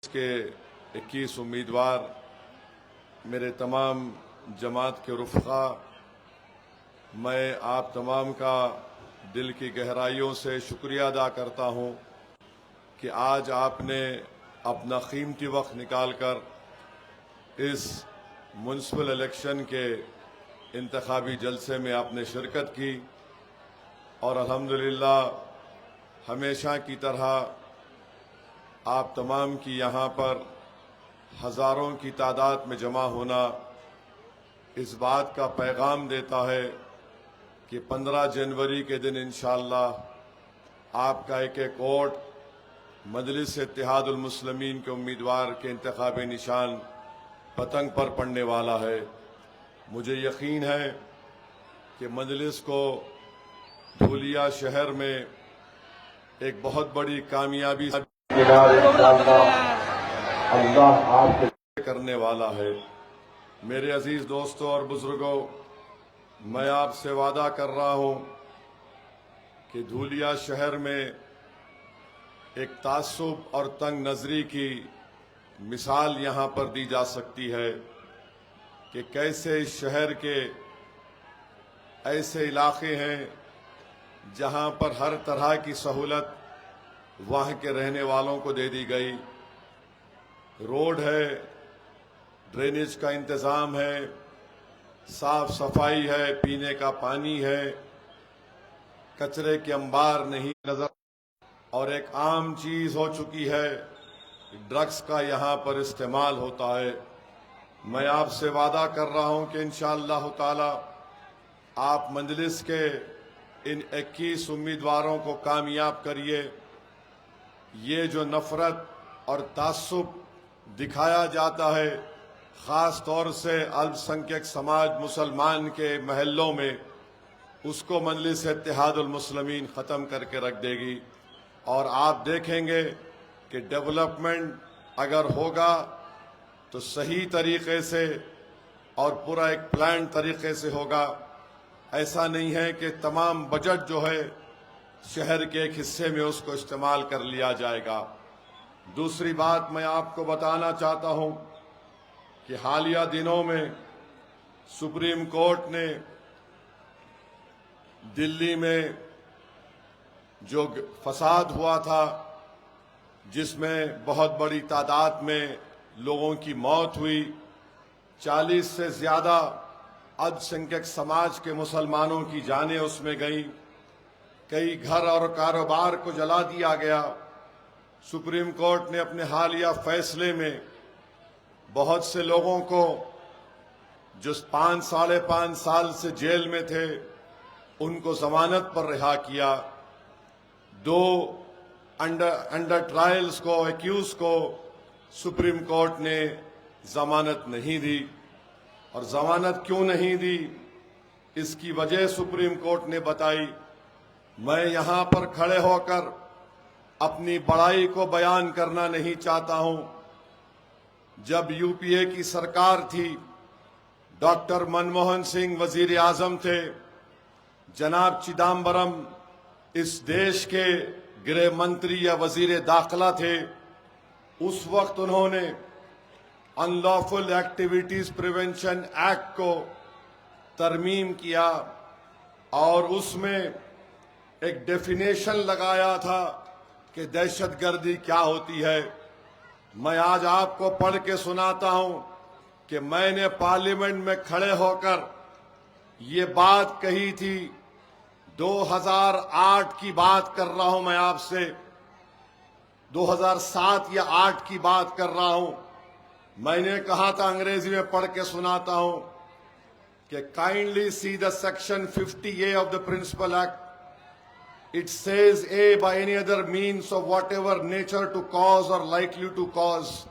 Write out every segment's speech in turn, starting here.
के 21 उम्मीदवार, मेरे तमाम जमात के रुफ़क़ा, मैं आप तमाम का दिल की गहराइयों से शुक्रिया अदा करता हूं कि आज आपने अपना कीमती वक्त निकालकर इस म्युनिसिपल इलेक्शन के इंतखाबी जलसे में आपने शिरकत की और अल्हम्दुलिल्लाह हमेशा की तरह आप तमाम की यहाँ पर हज़ारों की तादाद में जमा होना इस बात का पैगाम देता है कि 15 जनवरी के दिन इंशाअल्लाह आपका एक एक वोट मजलिस इत्तेहादुल मुस्लिमीन के उम्मीदवार के इंतखाबी निशान पतंग पर पड़ने वाला है। मुझे यकीन है कि मजलिस को धूलिया शहर में एक बहुत बड़ी कामयाबी अल्लाह आपके करने वाला है। मेरे अजीज दोस्तों और बुजुर्गों, मैं आपसे वादा कर रहा हूं कि धूलिया शहर में एक तासुब और तंग नजरी की मिसाल यहां पर दी जा सकती है कि कैसे इस शहर के ऐसे इलाके हैं जहां पर हर तरह की सहूलत वहां के रहने वालों को दे दी गई। रोड है, ड्रेनेज का इंतजाम है, साफ सफाई है, पीने का पानी है, कचरे के अंबार नहीं नजर, और एक आम चीज हो चुकी है ड्रग्स का यहां पर इस्तेमाल होता है। मैं आपसे वादा कर रहा हूं कि इंशाअल्लाह ताला आप मजलिस के इन 21 उम्मीदवारों को कामयाब करिए। ये जो नफरत और तासुब दिखाया जाता है, खास तौर से अल्पसंख्यक समाज मुसलमान के महल्लों में, उसको मजलिस इत्तेहादुल मुस्लिमीन ख़त्म करके रख देगी। और आप देखेंगे कि डेवलपमेंट अगर होगा तो सही तरीके से और पूरा एक प्लान तरीके से होगा। ऐसा नहीं है कि तमाम बजट जो है शहर के एक हिस्से में उसको इस्तेमाल कर लिया जाएगा। दूसरी बात मैं आपको बताना चाहता हूं कि हालिया दिनों में सुप्रीम कोर्ट ने दिल्ली में जो फसाद हुआ था, जिसमें बहुत बड़ी तादाद में लोगों की मौत हुई, 40 से ज्यादा अल्पसंख्यक समाज के मुसलमानों की जानें उसमें गई, कई घर और कारोबार को जला दिया गया। सुप्रीम कोर्ट ने अपने हालिया फैसले में बहुत से लोगों को जो 5-5.5 साल से जेल में थे उनको जमानत पर रिहा किया। 2 अंडर ट्रायल्स को, एक्यूज को सुप्रीम कोर्ट ने जमानत नहीं दी। और जमानत क्यों नहीं दी, इसकी वजह सुप्रीम कोर्ट ने बताई। मैं यहां पर खड़े होकर अपनी बड़ाई को बयान करना नहीं चाहता हूं। जब यूपीए की सरकार थी, डॉक्टर मनमोहन सिंह वजीर आजम थे, जनाब चिदम्बरम इस देश के गृह मंत्री या वजीर दाखिला थे, उस वक्त उन्होंने अनलॉफुल एक्टिविटीज प्रिवेंशन एक्ट को तरमीम किया और उसमें एक डेफिनेशन लगाया था कि दहशतगर्दी क्या होती है। मैं आज आपको पढ़ के सुनाता हूं कि मैंने पार्लियामेंट में खड़े होकर ये बात कही थी। 2008 की बात कर रहा हूं मैं आपसे, 2007 या 8 की बात कर रहा हूं। मैंने कहा था, अंग्रेजी में पढ़ के सुनाता हूं कि kindly see the section 50A of the principal act. It says A by any other means of whatever nature to cause or likely to cause.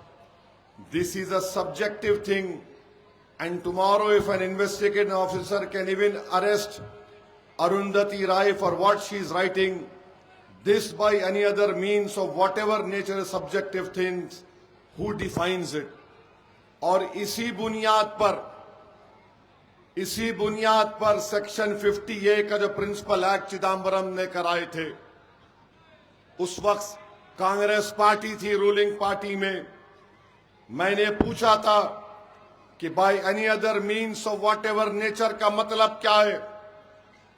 This is a subjective thing, and tomorrow if an investigating officer can even arrest Arundhati Rai for what she is writing, this by any other means of whatever nature is subjective things, who defines it? और इसी बुनियाद पर section 50A का जो principal act Chidambaram ने कराए थे, उस वक्त कांग्रेस पार्टी थी रूलिंग पार्टी में, मैंने पूछा था कि by any other means of what ever nature का मतलब क्या है,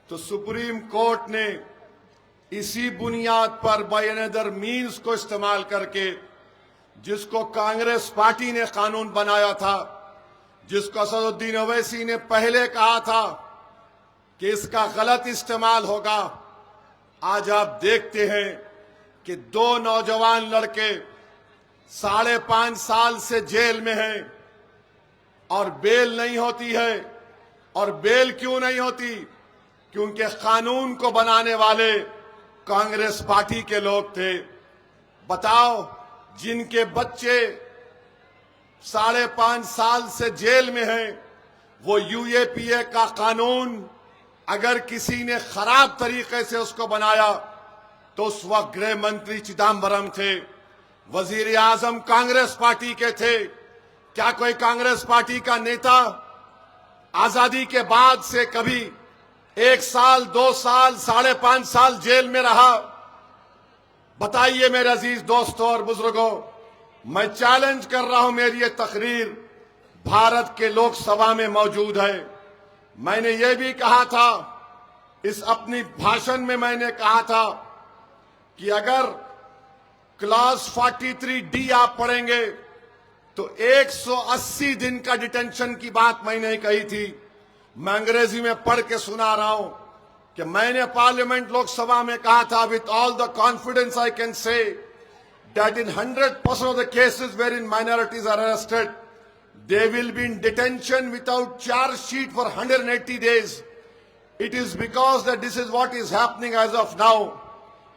तो सुप्रीम कोर्ट ने इसी बुनियाद पर बाय एनी अदर मीन्स को इस्तेमाल करके, जिसको कांग्रेस पार्टी ने कानून बनाया था, जिसको असदुद्दीन ओवैसी ने पहले कहा था कि इसका गलत इस्तेमाल होगा, आज आप देखते हैं कि 2 नौजवान लड़के 5.5 साल से जेल में हैं और बेल नहीं होती है। और बेल क्यों नहीं होती? क्योंकि कानून को बनाने वाले कांग्रेस पार्टी के लोग थे। बताओ, जिनके बच्चे 5.5 साल से जेल में हैं, वो यूएपीए का कानून अगर किसी ने खराब तरीके से उसको बनाया तो उस वक्त गृह मंत्री चिदम्बरम थे, वजीर आजम कांग्रेस पार्टी के थे। क्या कोई कांग्रेस पार्टी का नेता आजादी के बाद से कभी 1 साल, 2 साल, 5.5 साल जेल में रहा? बताइए मेरे अजीज दोस्तों और बुजुर्गों, मैं चैलेंज कर रहा हूं, मेरी ये तकरीर भारत के लोकसभा में मौजूद है। मैंने ये भी कहा था, इस अपनी भाषण में मैंने कहा था कि अगर क्लॉज 43D आप पढ़ेंगे तो 180 दिन का डिटेंशन की बात मैंने कही थी। मैं अंग्रेजी में पढ़ के सुना रहा हूं कि मैंने पार्लियामेंट लोकसभा में कहा था, with all the confidence I can say that in 100% of the cases wherein minorities are arrested, they will be in detention without charge sheet for 180 days. It is because that this is what is happening as of now.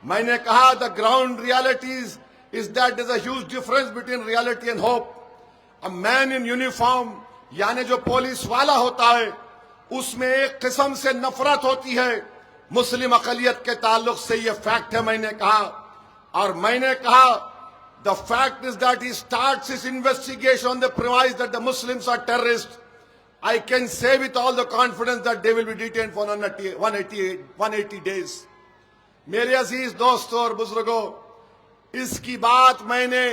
मैंने कहा the ground realities is that there's a huge difference between reality and hope. A man in uniform, यानी जो police वाला होता है, उसमें एक किस्म से नफरत होती है मुस्लिम अकलियत के ताल्लुक से। ये फैक्ट है, मैंने कहा। और मैंने कहा the fact is that he starts his investigation on the premise that the Muslims are terrorists. I can say with all the confidence that they will be detained for 180 days. मेरे अजीज दोस्तों और बुजुर्गों, इसकी बात मैंने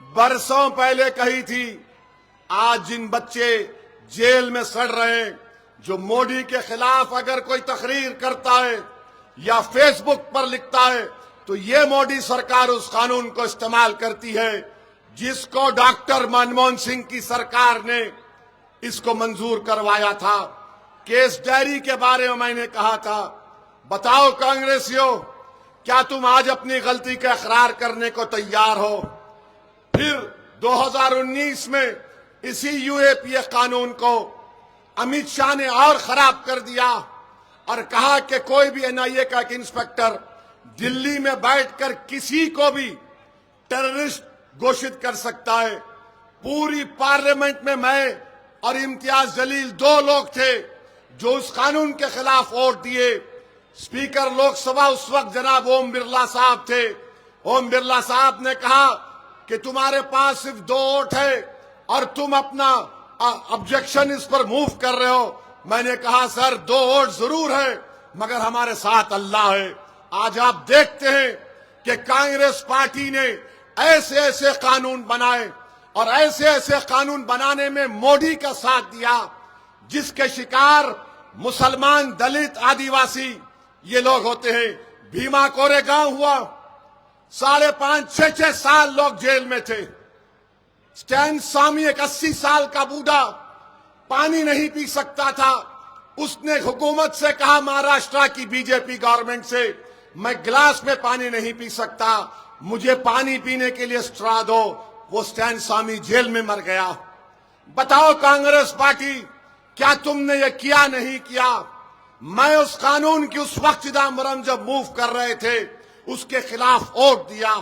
बरसों पहले कही थी। आज जिन बच्चे जेल में सड़ रहे हैं, जो मोदी के खिलाफ अगर कोई तकरीर करता है या फेसबुक पर लिखता है, तो ये मोदी सरकार उस कानून को इस्तेमाल करती है जिसको डॉक्टर मनमोहन सिंह की सरकार ने इसको मंजूर करवाया था। केस डायरी के बारे में मैंने कहा था, बताओ कांग्रेसियों, क्या तुम आज अपनी गलती का इकरार करने को तैयार हो? फिर 2019 में इसी यूएपीए कानून को अमित शाह ने और खराब कर दिया और कहा कि कोई भी एनआईए का एक इंस्पेक्टर दिल्ली में बैठकर किसी को भी टेररिस्ट घोषित कर सकता है। पूरी पार्लियामेंट में मैं और इम्तियाज जलील 2 लोग थे जो उस कानून के खिलाफ वोट दिए। स्पीकर लोकसभा उस वक्त जनाब ओम बिरला साहब थे। ओम बिरला साहब ने कहा कि तुम्हारे पास सिर्फ 2 वोट है और तुम अपना ऑब्जेक्शन इस पर मूव कर रहे हो। मैंने कहा सर 2 वोट जरूर है, मगर हमारे साथ अल्लाह है। आज आप देखते हैं कि कांग्रेस पार्टी ने ऐसे ऐसे कानून बनाए और ऐसे ऐसे कानून बनाने में मोदी का साथ दिया, जिसके शिकार मुसलमान, दलित, आदिवासी ये लोग होते हैं। भीमा कोरेगांव हुआ, 5.5-6 साल लोग जेल में थे। स्टैन स्वामी, एक 80 साल का बूढ़ा, पानी नहीं पी सकता था। उसने हुकूमत से कहा, महाराष्ट्र की बीजेपी गवर्नमेंट से, मैं गिलास में पानी नहीं पी सकता, मुझे पानी पीने के लिए स्ट्रॉ दो। वो स्टैन स्वामी जेल में मर गया। बताओ कांग्रेस पार्टी, क्या तुमने ये किया? नहीं किया। मैं उस कानून की उस वक्त चिदम्बरम जब मूव कर रहे थे उसके खिलाफ वोट दिया।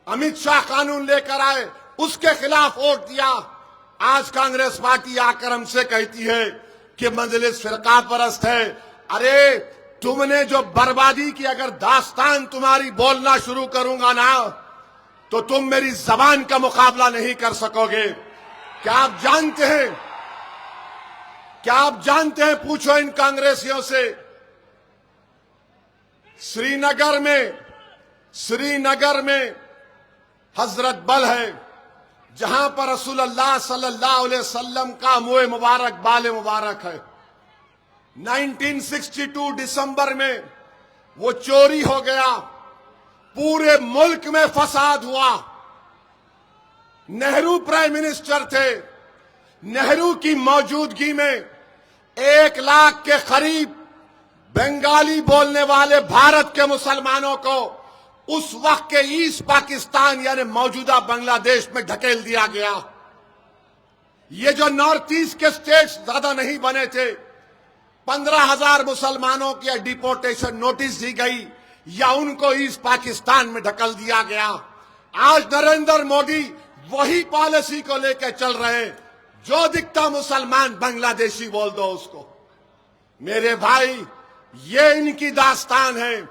अमित शाह कानून लेकर आए, उसके खिलाफ वोट दिया। आज कांग्रेस पार्टी आकर हमसे कहती है कि मजलिस फिरका परस्त है। अरे तुमने जो बर्बादी की अगर दास्तान तुम्हारी बोलना शुरू करूंगा ना, तो तुम मेरी जबान का मुकाबला नहीं कर सकोगे। क्या आप जानते हैं, क्या आप जानते हैं, पूछो इन कांग्रेसियों से, श्रीनगर में हजरत बल है, जहां पर रसूलुल्लाह सल्लल्लाहु अलैहि वसल्लम का मुँह मुबारक बाल मुबारक है। 1962 दिसंबर में वो चोरी हो गया, पूरे मुल्क में फसाद हुआ। नेहरू प्राइम मिनिस्टर थे। नेहरू की मौजूदगी में 1 लाख के करीब बंगाली बोलने वाले भारत के मुसलमानों को उस वक्त के ईस्ट पाकिस्तान यानी मौजूदा बांग्लादेश में ढकेल दिया गया। ये जो नॉर्थ ईस्ट के स्टेट्स ज्यादा नहीं बने थे, 15,000 मुसलमानों की डिपोर्टेशन नोटिस दी गई या उनको ईस्ट पाकिस्तान में ढकल दिया गया। आज नरेंद्र मोदी वही पॉलिसी को लेकर चल रहे हैं, जो दिखता मुसलमान बांग्लादेशी बोल दो उसको। मेरे भाई, ये इनकी दास्तान है।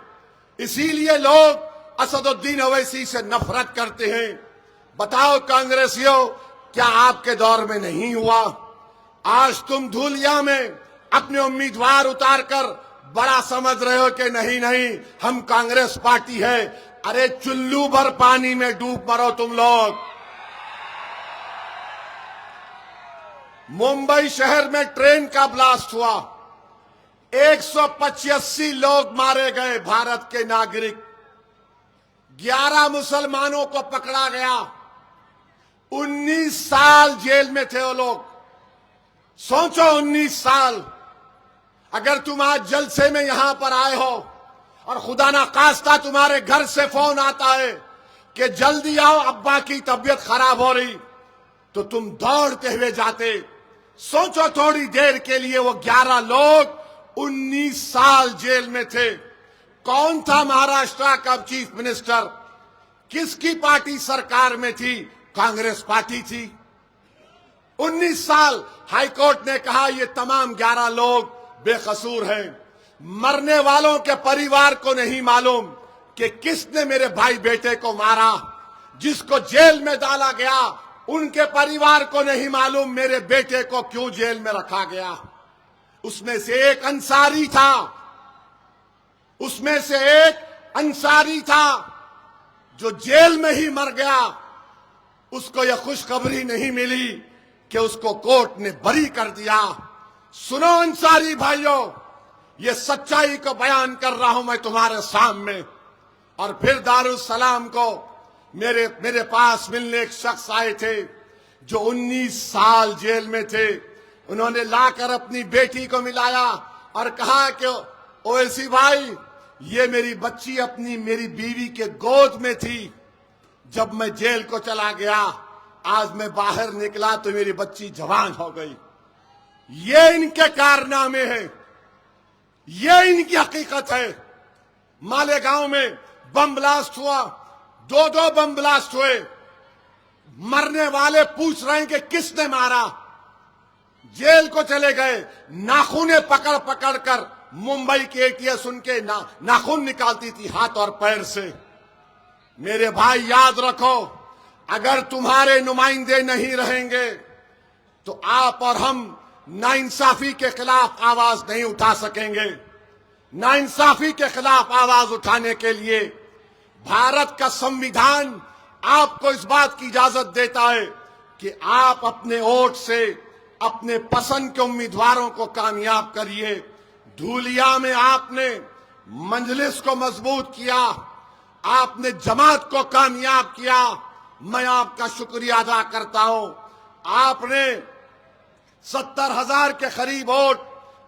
इसीलिए लोग असदुद्दीन ओवैसी से नफरत करते हैं। बताओ कांग्रेसियों, क्या आपके दौर में नहीं हुआ? आज तुम धूलिया में अपने उम्मीदवार उतारकर बड़ा समझ रहे हो कि नहीं नहीं हम कांग्रेस पार्टी है। अरे चुल्लू भर पानी में डूब मरो तुम लोग। मुंबई शहर में ट्रेन का ब्लास्ट हुआ, 185 लोग मारे गए, भारत के नागरिक। 11 मुसलमानों को पकड़ा गया, 19 साल जेल में थे वो लोग। सोचो 19 साल। अगर तुम आज जलसे में यहां पर आए हो और खुदा ना खास्ता तुम्हारे घर से फोन आता है कि जल्दी आओ अब्बा की तबीयत खराब हो रही, तो तुम दौड़ते हुए जाते। सोचो थोड़ी देर के लिए वो 11 लोग 19 साल जेल में थे। कौन था महाराष्ट्र का चीफ मिनिस्टर? किसकी पार्टी सरकार में थी? कांग्रेस पार्टी थी। 19 साल हाईकोर्ट ने कहा ये तमाम 11 लोग बेकसूर हैं। मरने वालों के परिवार को नहीं मालूम कि किसने मेरे भाई बेटे को मारा। जिसको जेल में डाला गया उनके परिवार को नहीं मालूम मेरे बेटे को क्यों जेल में रखा गया। उसमें से एक अंसारी था, उसमें से एक अंसारी था जो जेल में ही मर गया। उसको यह खुशखबरी नहीं मिली कि उसको कोर्ट ने बरी कर दिया। सुनो अंसारी भाइयों, ये सच्चाई को बयान कर रहा हूं मैं तुम्हारे सामने। और फिर दारुसलाम को मेरे पास मिलने एक शख्स आए थे जो 19 साल जेल में थे। उन्होंने लाकर अपनी बेटी को मिलाया और कहा कि ओवैसी भाई, ये मेरी बच्ची मेरी बीवी के गोद में थी जब मैं जेल को चला गया। आज मैं बाहर निकला तो मेरी बच्ची जवान हो गई। ये इनके कारनामे हैं, ये इनकी हकीकत है। मालेगांव में बम ब्लास्ट हुआ, 2 बम ब्लास्ट हुए। मरने वाले पूछ रहे हैं कि किसने मारा। जेल को चले गए, नाखूने पकड़ पकड़ कर मुंबई के एटीएस उनके नाखून निकालती थी हाथ और पैर से। मेरे भाई याद रखो, अगर तुम्हारे नुमाइंदे नहीं रहेंगे तो आप और हम नाइंसाफी के खिलाफ आवाज नहीं उठा सकेंगे। नाइंसाफी के खिलाफ आवाज उठाने के लिए भारत का संविधान आपको इस बात की इजाजत देता है कि आप अपने वोट से अपने पसंद के उम्मीदवारों को कामयाब करिए। धूलिया में आपने मंजलिस को मजबूत किया, आपने जमात को कामयाब किया। मैं आपका शुक्रिया अदा करता हूं। आपने 70,000 के करीब वोट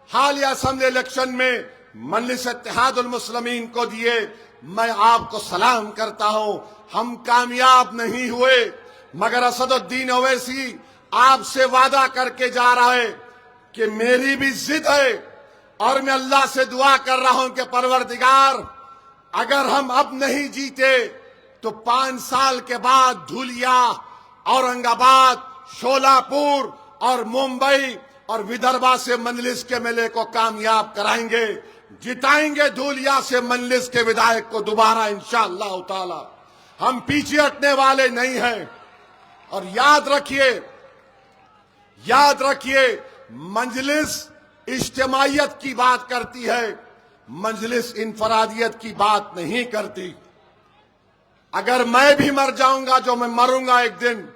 हालिया असेंबली इलेक्शन में मजलिस इत्तेहादुल मुस्लिमीन को दिए। मैं आपको सलाम करता हूं। हम कामयाब नहीं हुए, मगर असदुद्दीन ओवैसी आपसे वादा करके जा रहा है कि मेरी भी जिद है और मैं अल्लाह से दुआ कर रहा हूं कि परवरदिगार, अगर हम अब नहीं जीते तो 5 साल के बाद धुलिया, औरंगाबाद, शोलापुर और मुंबई और विदर्भा से मजलिस के मेले को कामयाब कराएंगे। जिताएंगे धुलिया से मजलिस के विधायक को दोबारा इंशाअल्लाह ताला। हम पीछे हटने वाले नहीं हैं। और याद रखिए, मजलिस इज्तिमाइयत की बात करती है, मजलिस इनफरादियत की बात नहीं करती। अगर मैं भी मर जाऊंगा, जो मैं मरूंगा एक दिन,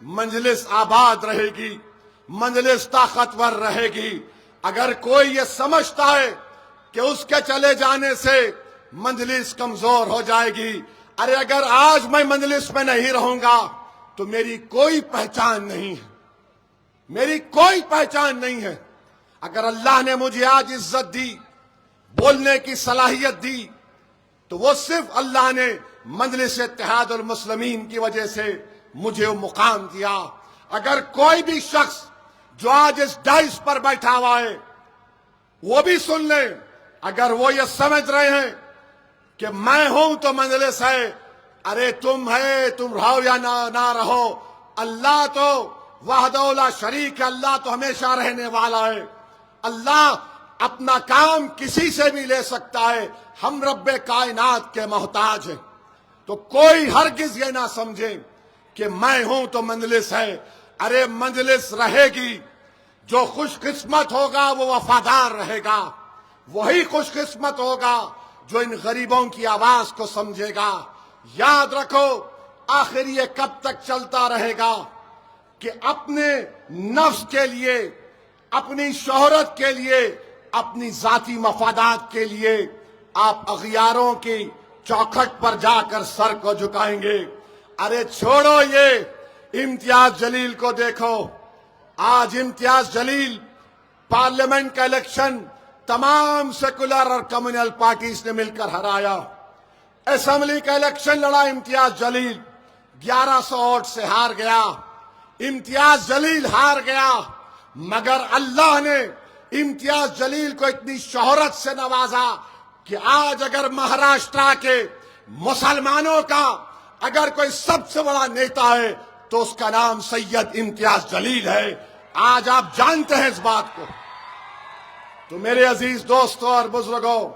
मंजलिस आबाद रहेगी, मंजलिस ताकतवर रहेगी। अगर कोई ये समझता है कि उसके चले जाने से मंजलिस कमजोर हो जाएगी, अरे अगर आज मैं मंजलिस में नहीं रहूंगा तो मेरी कोई पहचान नहीं है, मेरी कोई पहचान नहीं है। अगर अल्लाह ने मुझे आज इज्जत दी, बोलने की सलाहियत दी, तो वो सिर्फ अल्लाह ने मजलिस इत्तेहादुल मुस्लिमीन की वजह से मुझे वो मुकाम दिया। अगर कोई भी शख्स जो आज इस डाइस पर बैठा हुआ है वो भी सुन ले, अगर वो ये समझ रहे हैं कि मैं हूं तो मजलिस है, अरे तुम है, तुम रहो या ना रहो, अल्लाह तो वहदहुल्ला शरीक है, अल्लाह तो हमेशा रहने वाला है। अल्लाह अपना काम किसी से भी ले सकता है, हम रब्बे कायनात के मोहताज हैं। तो कोई हरगिज ये ना समझे कि मैं हूं तो मंजलिस है। अरे मंजलिस रहेगी, जो खुशकिस्मत होगा वो वफादार रहेगा, वही खुशकिस्मत होगा जो इन गरीबों की आवाज को समझेगा। याद रखो, आखिर ये कब तक चलता रहेगा कि अपने नफ्स के लिए, अपनी शोहरत के लिए, अपनी जाती मफादात के लिए आप अगियारों की चौखट पर जाकर सर को झुकाएंगे। अरे छोड़ो ये, इम्तियाज जलील को देखो। आज इम्तियाज जलील पार्लियामेंट का इलेक्शन तमाम सेकुलर और कम्युनल पार्टीज ने मिलकर हराया। असेंबली का इलेक्शन लड़ा इम्तियाज जलील, 1100 वोट से हार गया। इम्तियाज जलील हार गया, मगर अल्लाह ने इम्तियाज जलील को इतनी शोहरत से नवाजा कि आज अगर महाराष्ट्र के मुसलमानों का अगर कोई सबसे बड़ा नेता है तो उसका नाम सैयद इम्तियाज जलील है। आज आप जानते हैं इस बात को। तो मेरे अजीज दोस्तों और बुजुर्गों,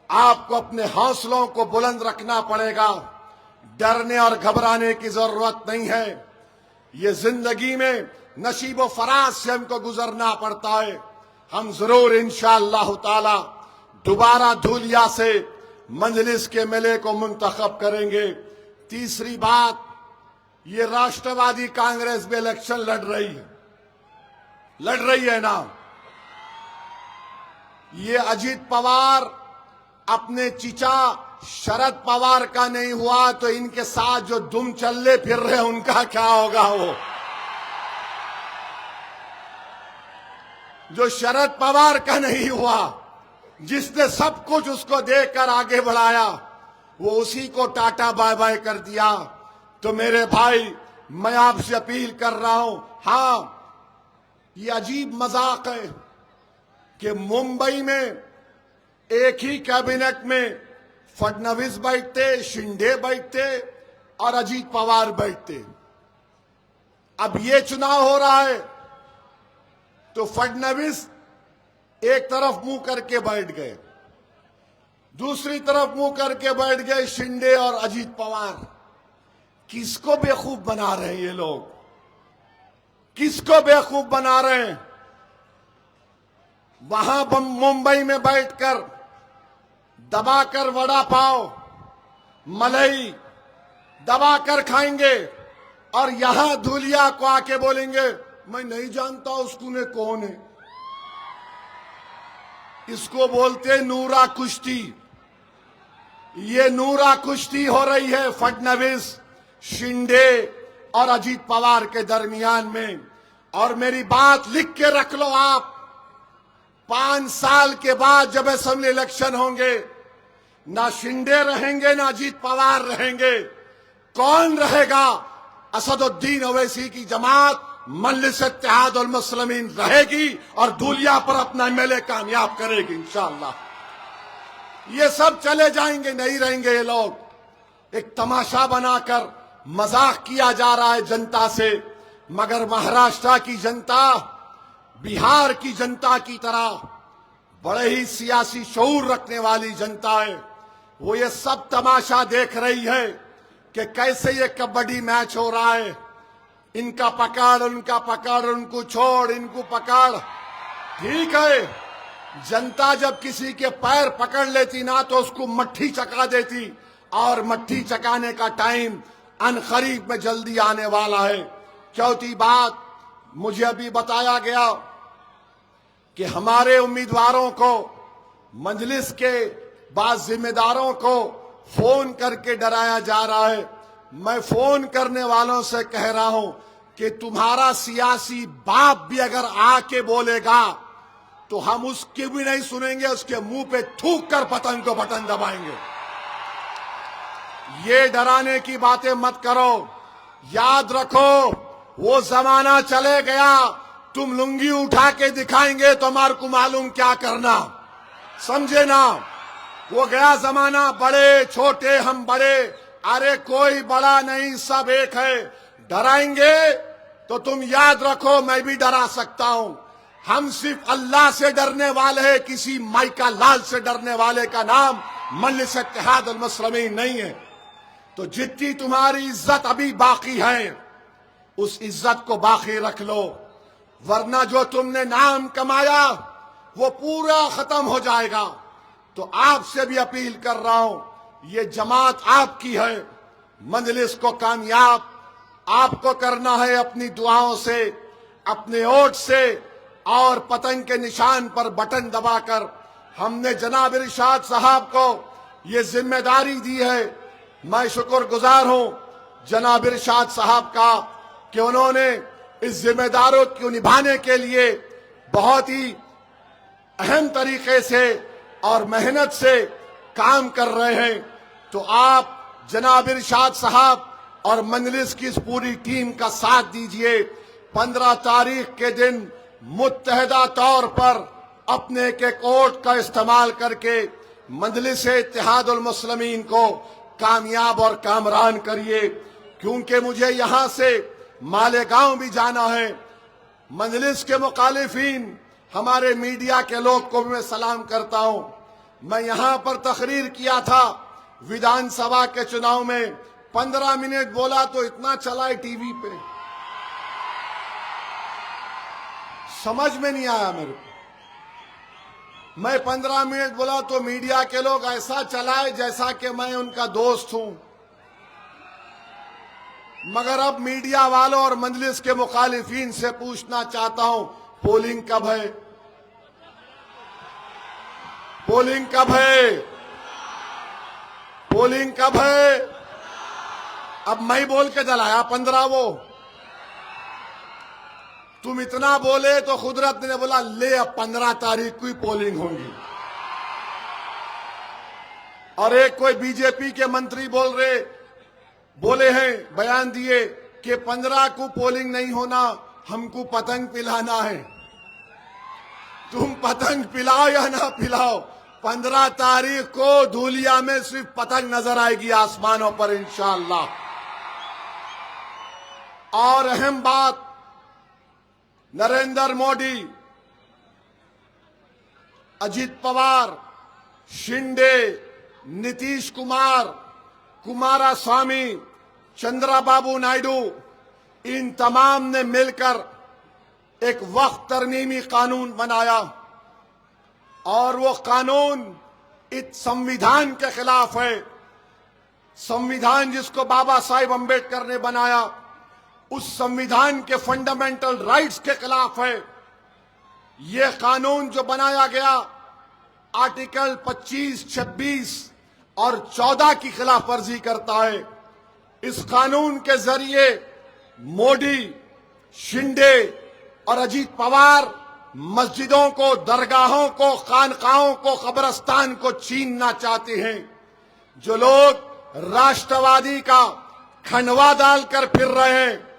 आपको अपने हौसलों को बुलंद रखना पड़ेगा। डरने और घबराने की जरूरत नहीं है। ये जिंदगी में नसीब फराज से हमको गुजरना पड़ता है। हम जरूर इंशाअल्लाह ताला दोबारा धूलिया से मंजलिस के मेले को मुंतखब करेंगे। तीसरी बात, ये राष्ट्रवादी कांग्रेस भी इलेक्शन लड़ रही है ना। ये अजीत पवार अपने चीचा शरद पवार का नहीं हुआ तो इनके साथ जो दुम चलने फिर रहे उनका क्या होगा। वो जो शरद पवार का नहीं हुआ, जिसने सब कुछ उसको देकर आगे बढ़ाया, वो उसी को टाटा बाय बाय कर दिया। तो मेरे भाई, मैं आपसे अपील कर रहा हूं, हां ये अजीब मजाक है कि मुंबई में एक ही कैबिनेट में फडणवीस बैठते, शिंदे बैठते और अजीत पवार बैठते। अब ये चुनाव हो रहा है तो फडणवीस एक तरफ मुंह करके बैठ गए, दूसरी तरफ मुंह करके बैठ गए शिंदे और अजीत पवार। किसको बेवकूफ बना रहे हैं ये लोग? किसको बेवकूफ बना रहे हैं? वहां मुंबई में बैठकर दबाकर वड़ा पाव, मलाई दबाकर खाएंगे और यहां धूलिया को आके बोलेंगे मैं नहीं जानता उसको ने कौन है। इसको बोलते नूरा कुश्ती। ये नूरा कुश्ती हो रही है फडणवीस, शिंदे और अजीत पवार के दरमियान में। और मेरी बात लिख के रख लो आप, 5 साल के बाद जब असेंबली इलेक्शन होंगे, ना शिंदे रहेंगे ना अजीत पवार रहेंगे। कौन रहेगा? असदुद्दीन ओवैसी की जमात मजलिस इत्तेहादुल मुस्लिमीन रहेगी और धूलिया पर अपना एमएलए कामयाब करेगी इंशाअल्लाह। ये सब चले जाएंगे, नहीं रहेंगे ये लोग। एक तमाशा बनाकर मजाक किया जा रहा है जनता से, मगर महाराष्ट्र की जनता बिहार की जनता की तरह बड़े ही सियासी शऊर रखने वाली जनता है। वो ये सब तमाशा देख रही है कि कैसे ये कबड्डी मैच हो रहा है, इनका पकड़ उनका पकड़, उनको छोड़ इनको पकड़। ठीक है, जनता जब किसी के पैर पकड़ लेती ना तो उसको मट्ठी चका देती, और मट्ठी चकाने का टाइम अनकरीब में जल्दी आने वाला है। चौथी बात, मुझे अभी बताया गया कि हमारे उम्मीदवारों को, मजलिस के बाद जिम्मेदारों को फोन करके डराया जा रहा है। मैं फोन करने वालों से कह रहा हूं कि तुम्हारा सियासी बाप भी अगर आके बोलेगा तो हम उसकी भी नहीं सुनेंगे, उसके मुंह पे थूक कर पतंग को बटन दबाएंगे। ये डराने की बातें मत करो। याद रखो, वो जमाना चले गया, तुम लुंगी उठा के दिखाएंगे तो हमारे को मालूम क्या करना, समझे ना। वो गया जमाना, बड़े छोटे हम बड़े, अरे कोई बड़ा नहीं, सब एक है। डराएंगे तो तुम याद रखो मैं भी डरा सकता हूं। हम सिर्फ अल्लाह से डरने वाले हैं, किसी माइका लाल से डरने वाले का नाम मजलिस इत्तेहाद अल मुस्लिमीन नहीं है। तो जितनी तुम्हारी इज्जत अभी बाकी है, उस इज्जत को बाकी रख लो, वरना जो तुमने नाम कमाया वो पूरा खत्म हो जाएगा। तो आपसे भी अपील कर रहा हूं, ये जमात आपकी है, मजलिस को कामयाब आपको करना है अपनी दुआओं से, अपने वोट से और पतंग के निशान पर बटन दबाकर। हमने जनाब इरशाद साहब को ये जिम्मेदारी दी है। मैं शुक्रगुजार हूं जनाब इरशाद साहब का कि उन्होंने इस जिम्मेदारों को निभाने के लिए बहुत ही अहम तरीके से और मेहनत से काम कर रहे हैं। तो आप जनाब इरशाद साहब और मजलिस की इस पूरी टीम का साथ दीजिए। 15 तारीख के दिन मुत्तहदा तौर पर अपने के कोर्ट का इस्तेमाल करके मजलिस इत्तेहाद उल मुस्लिमीन को कामयाब और कामरान करिए, क्योंकि मुझे यहां से मालेगांव भी जाना है। मजलिस के मुखालिफिन, हमारे मीडिया के लोग को भी मैं सलाम करता हूं। मैं यहां पर तकरीर किया था विधानसभा के चुनाव में, 15 मिनट बोला तो इतना चला है टीवी पे, समझ में नहीं आया मेरे को। मैं 15 मिनट बोला तो मीडिया के लोग ऐसा चलाए जैसा कि मैं उनका दोस्त हूं। मगर अब मीडिया वालों और मजलिस के मुखालिफिन से पूछना चाहता हूं, पोलिंग कब है? पोलिंग कब है? पोलिंग कब है? अब मैं बोल के जलाया 15 वो, तुम इतना बोले तो कुदरत ने बोला ले अब 15 तारीख को ही पोलिंग होगी। और एक कोई बीजेपी के मंत्री बोले हैं, बयान दिए कि 15 को पोलिंग नहीं होना, हमको पतंग पिलाना है। तुम पतंग पिलाओ या ना पिलाओ, 15 तारीख को धूलिया में सिर्फ पतंग नजर आएगी आसमानों पर इंशाअल्लाह। और अहम बात, नरेंद्र मोदी, अजित पवार, शिंदे, नीतीश कुमार, कुमारस्वामी, चंद्रबाबू नायडू, इन तमाम ने मिलकर एक वक्त तरमीमी कानून बनाया और वो कानून इस संविधान के खिलाफ है। संविधान जिसको बाबा साहिब अम्बेडकर ने बनाया, उस संविधान के फंडामेंटल राइट्स के खिलाफ है। यह कानून जो बनाया गया आर्टिकल 25, 26 और 14 की खिलाफ वर्जी करता है। इस कानून के जरिए मोदी, शिंदे और अजीत पवार मस्जिदों को, दरगाहों को, खानकाहों को, कब्रस्तान को छीनना चाहते हैं। जो लोग राष्ट्रवादी का खंडवा डालकर फिर रहे हैं,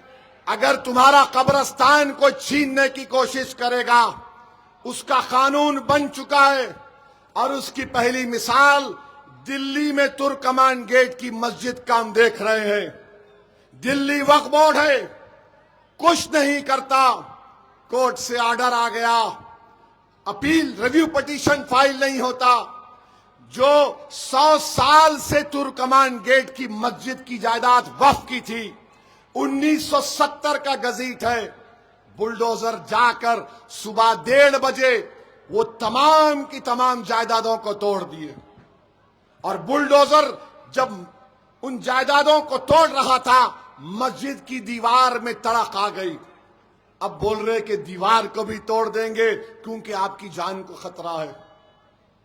अगर तुम्हारा कब्रस्तान को छीनने की कोशिश करेगा, उसका कानून बन चुका है। और उसकी पहली मिसाल दिल्ली में तुर्कमान गेट की मस्जिद का हम देख रहे हैं। दिल्ली वक्फ बोर्ड है, कुछ नहीं करता, कोर्ट से ऑर्डर आ गया, अपील रिव्यू पिटीशन फाइल नहीं होता। जो 100 साल से तुर्कमान गेट की मस्जिद की जायदाद वक्फ की थी, 1970 का गजीट है। बुलडोजर जाकर सुबह 1:30 बजे वो तमाम की तमाम जायदादों को तोड़ दिए। और बुलडोजर जब उन जायदादों को तोड़ रहा था, मस्जिद की दीवार में तड़क आ गई। अब बोल रहे कि दीवार को भी तोड़ देंगे क्योंकि आपकी जान को खतरा है।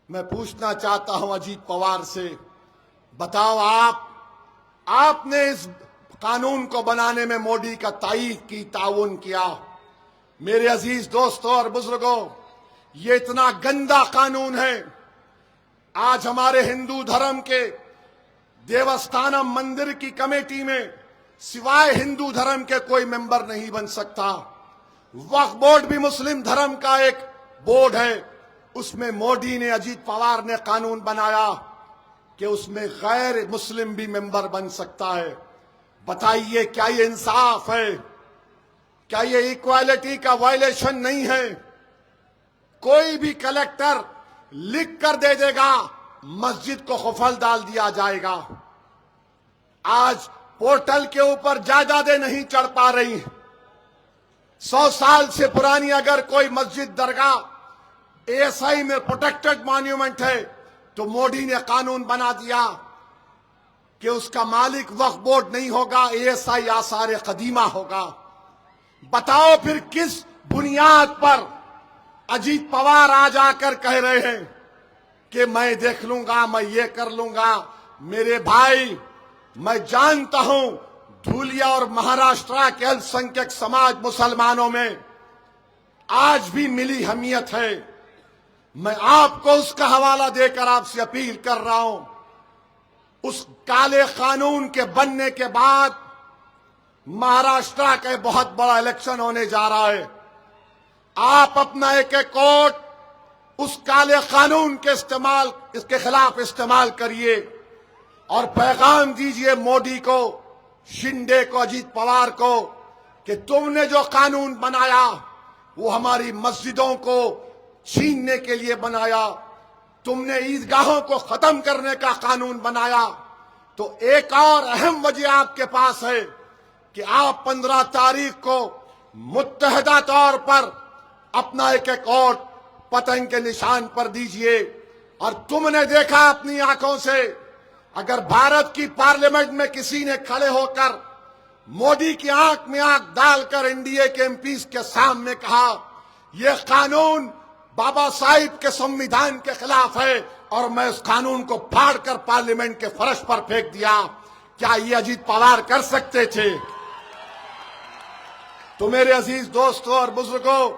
मैं पूछना चाहता हूं अजीत पवार से, बताओ आपने इस कानून को बनाने में मोदी का तायीद की, ताउन किया। मेरे अजीज दोस्तों और बुजुर्गों, ये इतना गंदा कानून है। आज हमारे हिंदू धर्म के देवस्थानम मंदिर की कमेटी में सिवाय हिंदू धर्म के कोई मेंबर नहीं बन सकता। वक्फ बोर्ड भी मुस्लिम धर्म का एक बोर्ड है, उसमें मोदी ने, अजीत पवार ने कानून बनाया कि उसमें गैर मुस्लिम भी मेंबर बन सकता है। बताइए, क्या ये इंसाफ है? क्या ये इक्वालिटी का वायलेशन नहीं है? कोई भी कलेक्टर लिख कर दे देगा, मस्जिद को खुफल डाल दिया जाएगा। आज पोर्टल के ऊपर जायदादें नहीं चढ़ पा रही। 100 साल से पुरानी अगर कोई मस्जिद, दरगाह एएसआई में प्रोटेक्टेड मॉन्यूमेंट है तो मोदी ने कानून बना दिया कि उसका मालिक वक्फ बोर्ड नहीं होगा, एएसआई आसार कदीमा होगा। बताओ फिर किस बुनियाद पर अजीत पवार आज आकर कह रहे हैं कि मैं देख लूंगा, मैं ये कर लूंगा। मेरे भाई, मैं जानता हूं धूलिया और महाराष्ट्र के अल्पसंख्यक समाज मुसलमानों में आज भी मिली हमीयत है। मैं आपको उसका हवाला देकर आपसे अपील कर रहा हूं, उस काले कानून के बनने के बाद महाराष्ट्र का बहुत बड़ा इलेक्शन होने जा रहा है। आप अपना एक एक वोट उस काले कानून के इसके खिलाफ इस्तेमाल करिए और पैगाम दीजिए मोदी को, शिंदे को, अजीत पवार को कि तुमने जो कानून बनाया वो हमारी मस्जिदों को छीनने के लिए बनाया, तुमने ईदगाहों को खत्म करने का कानून बनाया। तो एक और अहम वजह आपके पास है कि आप 15 तारीख को मुत्तहदा तौर पर अपना एक एक वोट पतंग के निशान पर दीजिए। और तुमने देखा अपनी आंखों से, अगर भारत की पार्लियामेंट में किसी ने खड़े होकर मोदी की आंख में आंख डालकर एनडीए के एमपीज के सामने कहा यह कानून बाबा साहिब के संविधान के खिलाफ है और मैं उस कानून को फाड़कर पार्लियामेंट के फर्श पर फेंक दिया, क्या ये अजीत पवार कर सकते थे? तो मेरे अजीज दोस्तों और बुजुर्गों,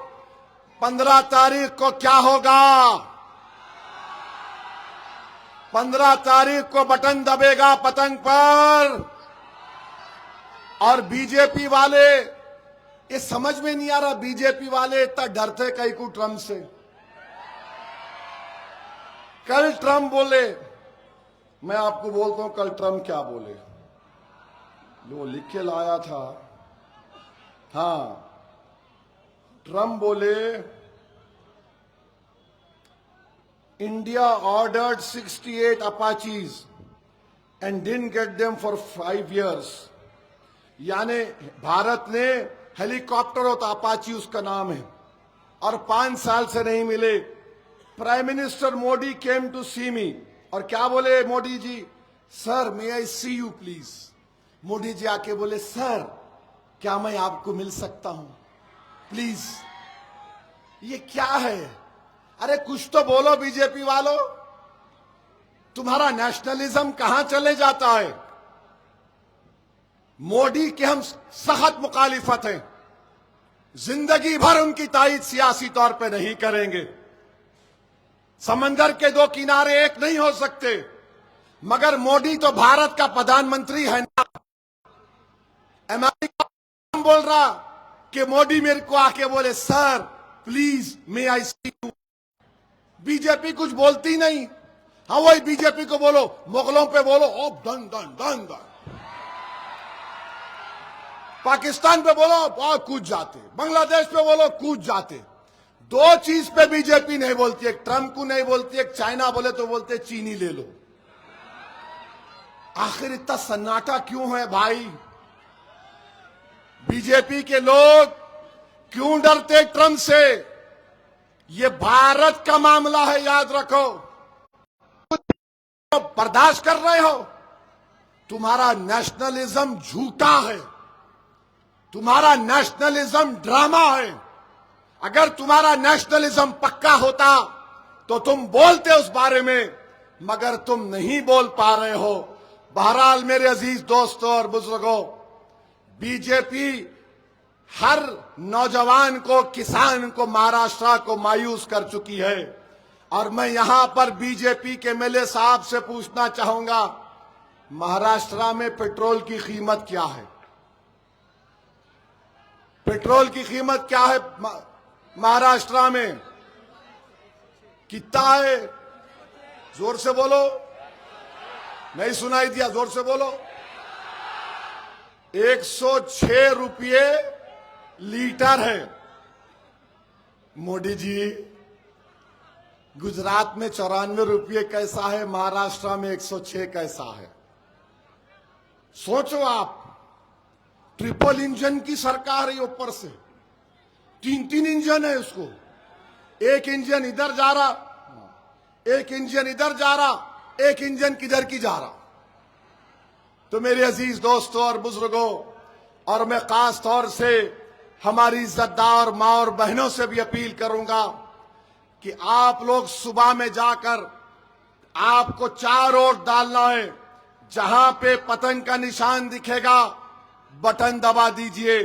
15 तारीख को क्या होगा? 15 तारीख को बटन दबेगा पतंग पर। और बीजेपी वाले, ये समझ में नहीं आ रहा, बीजेपी वाले इतना डरते कहीं को ट्रम्प से। कल ट्रम्प बोले, मैं आपको बोलता हूं कल ट्रम्प क्या बोले, वो लिख के लाया था। हाँ, ट्रम्प बोले India ordered 68 Apaches and didn't get them for 5 years। यानी भारत ने हेलीकॉप्टर होता, अपाची उसका नाम है, और 5 साल से नहीं मिले। Prime minister Modi came to see me, और क्या बोले Modi ji? Sir may I see you please. Modi ji आके बोले सर क्या मैं आपको मिल सकता हूं प्लीज? ये क्या है? अरे कुछ तो बोलो बीजेपी वालों, तुम्हारा नेशनलिज्म कहां चले जाता है? मोदी के हम सख्त मुखालिफत हैं, जिंदगी भर उनकी तायीद सियासी तौर पे नहीं करेंगे। समंदर के 2 किनारे एक नहीं हो सकते, मगर मोदी तो भारत का प्रधानमंत्री है ना। अमेरिका बोल रहा कि मोदी मेरे को आके बोले sir please may I see you. BJP कुछ बोलती नहीं। हाँ, वही बीजेपी को बोलो, मुगलों पे बोलो oh done done done done, Pakistan पे बोलो बहुत कूद जाते, बांग्लादेश पे बोलो कूद जाते। 2 चीज पे बीजेपी नहीं बोलती, एक ट्रम्प को नहीं बोलती, एक चाइना बोले तो बोलते चीनी ले लो। आखिर इतना सन्नाटा क्यों है भाई? बीजेपी के लोग क्यों डरते ट्रम्प से? ये भारत का मामला है, याद रखो। बर्दाश्त कर रहे हो तुम्हारा नेशनलिज्म झूठा है, तुम्हारा नेशनलिज्म ड्रामा है। अगर तुम्हारा नेशनलिज्म पक्का होता तो तुम बोलते उस बारे में, मगर तुम नहीं बोल पा रहे हो। बहरहाल मेरे अजीज दोस्तों और बुजुर्गों, बीजेपी हर नौजवान को, किसान को, महाराष्ट्र को मायूस कर चुकी है। और मैं यहां पर बीजेपी के एमएलए साहब से पूछना चाहूंगा, महाराष्ट्र में पेट्रोल की कीमत क्या है? पेट्रोल की कीमत क्या है महाराष्ट्र में? कितना है? जोर से बोलो, नहीं सुनाई दिया, जोर से बोलो। 106 रुपये लीटर है। मोदी जी, गुजरात में 94 रुपये कैसा है, महाराष्ट्र में 106 कैसा है? सोचो आप, ट्रिपल इंजन की सरकार है, ऊपर से 3 इंजन है उसको। एक इंजन इधर जा रहा, एक इंजन इधर जा रहा, एक इंजन किधर की जा रहा। तो मेरे अजीज दोस्तों और बुजुर्गों, और मैं खास तौर से हमारी इज्जतदार माँ और बहनों से भी अपील करूंगा कि आप लोग सुबह में जाकर, आपको 4 वोट डालना है। जहां पे पतंग का निशान दिखेगा, बटन दबा दीजिए।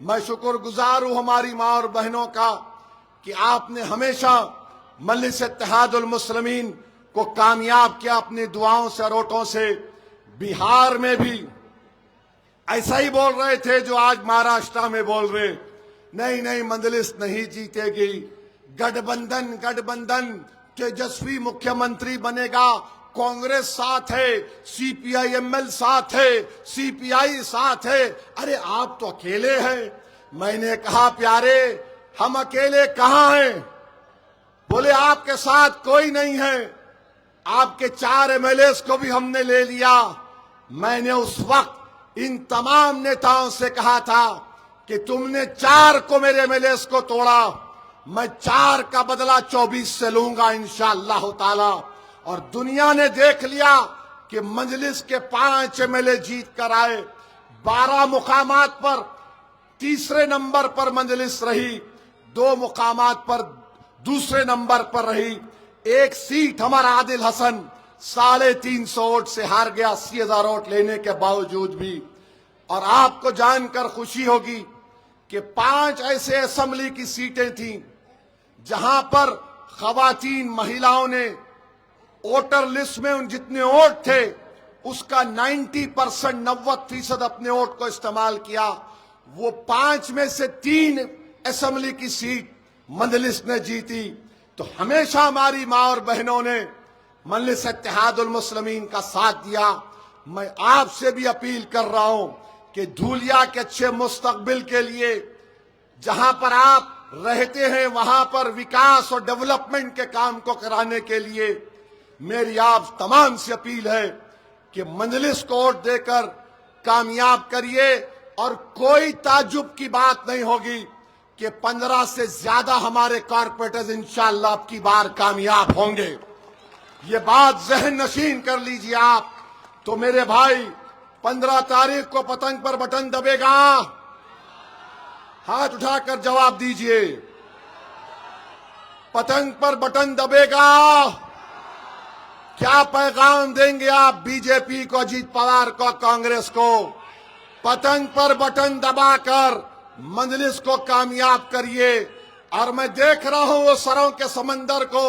मैं शुक्रगुजार हूं हमारी माँ और बहनों का कि आपने हमेशा मजलिस इत्तेहादुल मुस्लिमीन को कामयाब किया अपनी दुआओं से और वोटों से। बिहार में भी ऐसा ही बोल रहे थे जो आज महाराष्ट्र में बोल रहे, नहीं नहीं मजलिस नहीं जीतेगी, गठबंधन गठबंधन, तेजस्वी मुख्यमंत्री बनेगा, कांग्रेस साथ है, सीपीआईएमएल साथ है, सीपीआई साथ है। अरे आप तो अकेले हैं। मैंने कहा प्यारे, हम अकेले कहां हैं? बोले आपके साथ कोई नहीं है। आपके 4 एमएलए को भी हमने ले लिया। मैंने उस वक्त इन तमाम नेताओं से कहा था कि तुमने 4 को, मेरे एमएलए को तोड़ा, मैं 4 का बदला 24 से लूंगा इंशाअल्लाह ताला। और दुनिया ने देख लिया कि मजलिस के 5 एमएलए जीत कर आए। 12 मुकामात पर तीसरे नंबर पर मजलिस रही, 2 मुकामात पर दूसरे नंबर पर रही। एक सीट हमारा आदिल हसन 350 वोट से हार गया, 80,000 वोट लेने के बावजूद भी। और आपको जानकर खुशी होगी कि 5 ऐसे असेंबली की सीटें थीं जहां पर खवातीन, महिलाओं ने वोटर लिस्ट में उन जितने वोट थे उसका 90% 90% अपने वोट को इस्तेमाल किया। वो 5 में से 3 असेंबली की सीट मजलिस ने जीती। तो हमेशा हमारी माँ और बहनों ने मजलिस इत्तेहादुल मुस्लिमीन का साथ दिया। मैं आपसे भी अपील कर रहा हूं कि धूलिया के अच्छे मुस्तकबिल के लिए जहां पर आप रहते हैं वहां पर विकास और डेवलपमेंट के काम को कराने के लिए मेरी आप तमाम से अपील है कि मजलिस को वोट देकर कामयाब करिए। और कोई ताज्जुब की बात नहीं होगी कि 15 से ज्यादा हमारे कॉर्पोरेटर्स इंशाअल्लाह अब की बार कामयाब होंगे। ये बात जहन नशीन कर लीजिए आप। तो मेरे भाई, 15 तारीख को पतंग पर बटन दबेगा? हाथ उठाकर जवाब दीजिए। पतंग पर बटन दबेगा? क्या पैगाम देंगे आप बीजेपी को, अजीत पवार को, कांग्रेस को? पतंग पर बटन दबाकर मजलिस को कामयाब करिए। और मैं देख रहा हूं वो सरों के समंदर को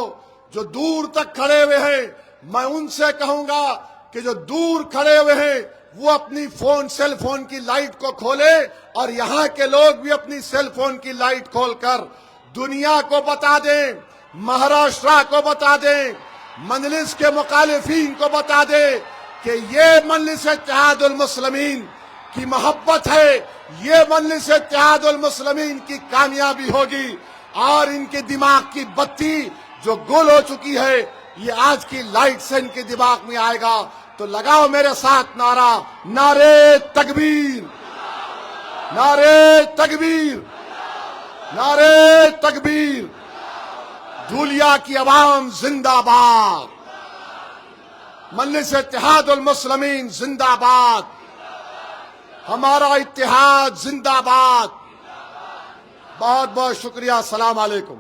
जो दूर तक खड़े हुए हैं। मैं उनसे कहूंगा कि जो दूर खड़े हुए हैं वो अपनी सेल फोन की लाइट को खोले और यहां के लोग भी अपनी सेल फोन की लाइट खोलकर दुनिया को बता दें, महाराष्ट्र को बता दें, मजलिस के मुखालिफिन को बता दें कि ये मजलिस इत्तेहादुल मुस्लिमीन की मोहब्बत है, ये मजलिस इत्तेहादुल मुस्लिमीन की कामयाबी होगी। और इनके दिमाग की बत्ती जो गुल हो चुकी है, ये आज की लाइट से इनके दिमाग में आएगा। तो लगाओ मेरे साथ नारा, नारे तकबीर, नारे तकबीर, नारे तकबीर। धूलिया की आवाम जिंदाबाद, मजलिस इत्तेहादुल मुस्लिमीन जिंदाबाद, हमारा इत्तेहाद जिंदाबाद। बहुत बहुत शुक्रिया। अस्सलाम वालेकुम।